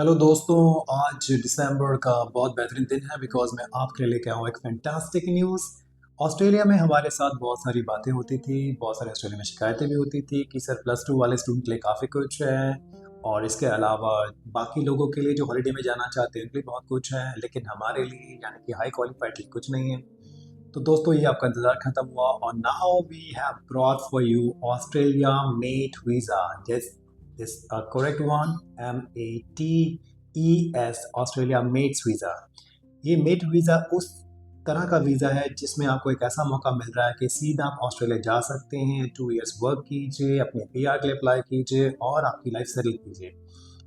Hello दोस्तों। आज दिसंबर का बहुत बेहतरीन दिन है बिकॉज मैं आपके लिए लेके आया हूँ एक फैंटास्टिक न्यूज़। ऑस्ट्रेलिया में हमारे साथ बहुत सारी बातें होती थी, बहुत सारे ऑस्ट्रेलिया में शिकायतें भी होती थी कि सर +2 वाले स्टूडेंट के लिए काफ़ी कुछ है और इसके अलावा बाकी लोगों के लिए जो हॉलीडे में जाना चाहते हैं उनके लिए बहुत कुछ है, लेकिन हमारे लिए यानी कि हाई क्वालिफाइड लिए कुछ नहीं है। तो दोस्तों ये आपका इंतज़ार ख़त्म हुआ और now we have brought for you Australia mate visa. This is correct one, MEATES, Australia mates visa. ये मेट वीज़ा उस तरह का वीज़ा है जिसमें आपको एक ऐसा मौका मिल रहा है कि सीधा आप ऑस्ट्रेलिया जा सकते हैं, 2 इयर्स वर्क कीजिए, अपने PR के लिए अप्लाई कीजिए और आपकी लाइफ सेटल कीजिए।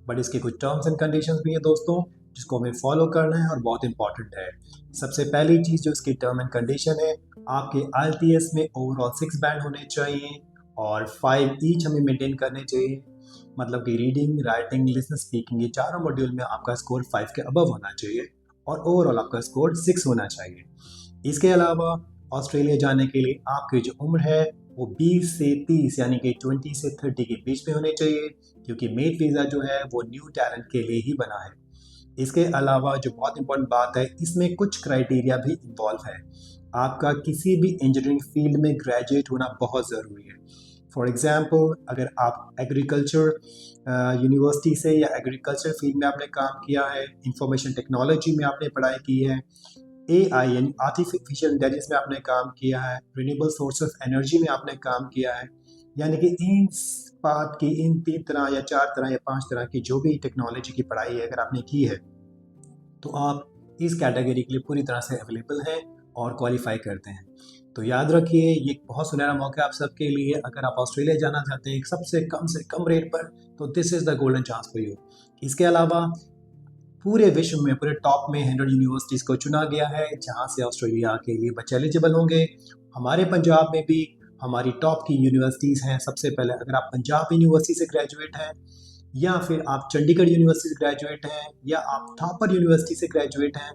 बट इसके कुछ टर्म्स एंड कंडीशंस भी हैं दोस्तों, जिसको हमें फॉलो करना है और बहुत इंपॉर्टेंट है। सबसे पहली चीज़ जो इसकी टर्म एंड कंडीशन है, आपके IELTS में ओवरऑल 6 बैंड होने चाहिए और 5 ईच हमें मेंटेन करने चाहिए। मतलब कि रीडिंग, राइटिंग, लिसनिंग, स्पीकिंग, ये चारों मॉड्यूल में आपका स्कोर 5 के अबव होना चाहिए और ओवरऑल आपका स्कोर 6 होना चाहिए। इसके अलावा ऑस्ट्रेलिया जाने के लिए आपकी जो उम्र है वो 20 से 30 यानी कि 20 से 30 के बीच में होने चाहिए, क्योंकि मेट वीज़ा जो है वो न्यू टैलेंट के लिए ही बना है। इसके अलावा जो बहुत इंपॉर्टेंट बात है, इसमें कुछ क्राइटेरिया भी इन्वॉल्व है। आपका किसी भी इंजीनियरिंग फील्ड में ग्रेजुएट होना बहुत ज़रूरी है। फॉर एग्ज़ाम्पल, अगर आप एग्रीकल्चर यूनिवर्सिटी से या एग्रीकल्चर फील्ड में आपने काम किया है, इंफॉर्मेशन टेक्नोलॉजी में आपने पढ़ाई की है, AI यानी आर्टिफिशियल इंटेलिजेंस में आपने काम किया है, रिन्यूएबल सोर्स ऑफ एनर्जी में आपने काम किया है, यानी कि इन पार्ट की इन 3 तरह या 4 तरह या 5 तरह की जो भी टेक्नोलॉजी की पढ़ाई है अगर आपने की है, तो आप इस कैटेगरी के लिए पूरी तरह से अवेलेबल हैं और क्वालिफाई करते हैं। तो याद रखिए, ये एक बहुत सुनहरा मौका है आप सबके लिए। अगर आप ऑस्ट्रेलिया जाना चाहते हैं सबसे कम से कम रेट पर, तो this is the golden chance for you. इसके अलावा पूरे विश्व में पूरे टॉप में 100 यूनिवर्सिटीज़ को चुना गया है जहां से ऑस्ट्रेलिया के लिए बच्चे एलिजिबल होंगे। हमारे पंजाब में भी हमारी टॉप की यूनिवर्सिटीज़ हैं। सबसे पहले अगर आप पंजाब यूनिवर्सिटी से ग्रेजुएट हैं, या फिर आप चंडीगढ़ यूनिवर्सिटी से ग्रेजुएट हैं, या आप थापर यूनिवर्सिटी से ग्रेजुएट हैं,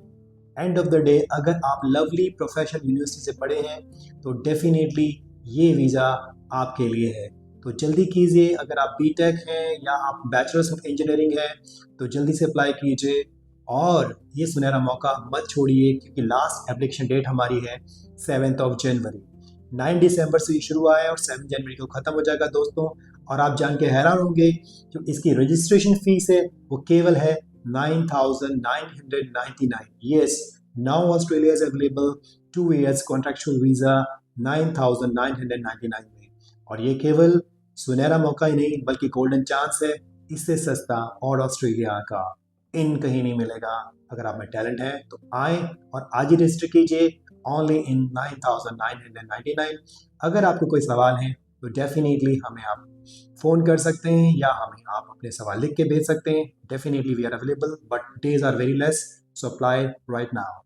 एंड ऑफ द डे अगर आप लवली प्रोफेशनल यूनिवर्सिटी से पढ़े हैं तो डेफिनेटली ये वीज़ा आपके लिए है। तो जल्दी कीजिए। अगर आप BTech हैं या आप बैचलर्स ऑफ इंजीनियरिंग हैं तो जल्दी से अप्लाई कीजिए और ये सुनहरा मौका मत छोड़िए, क्योंकि लास्ट एप्लीकेशन डेट हमारी है 7 जनवरी। 9 दिसंबर से ये शुरू हुआ है और 7 जनवरी को ख़त्म हो जाएगा दोस्तों। और आप जान के हैरान होंगे जो इसकी रजिस्ट्रेशन फीस है वो केवल है 9,999। Yes, now Australia is available 2 years contractual visa 9,999 में। और ये केवल सुनहरा मौका ही नहीं बल्कि गोल्डन चांस है। इससे सस्ता और ऑस्ट्रेलिया का इन कहीं नहीं मिलेगा। अगर आप में टैलेंट है तो आए और आज ही रजिस्टर कीजिए, ओनली इन 9,999। अगर आपको कोई सवाल है तो डेफिनेटली हमें आप फ़ोन कर सकते हैं या हमें आप अपने सवाल लिख के भेज सकते हैं। Definitely we are available, but days are very less, so apply right now.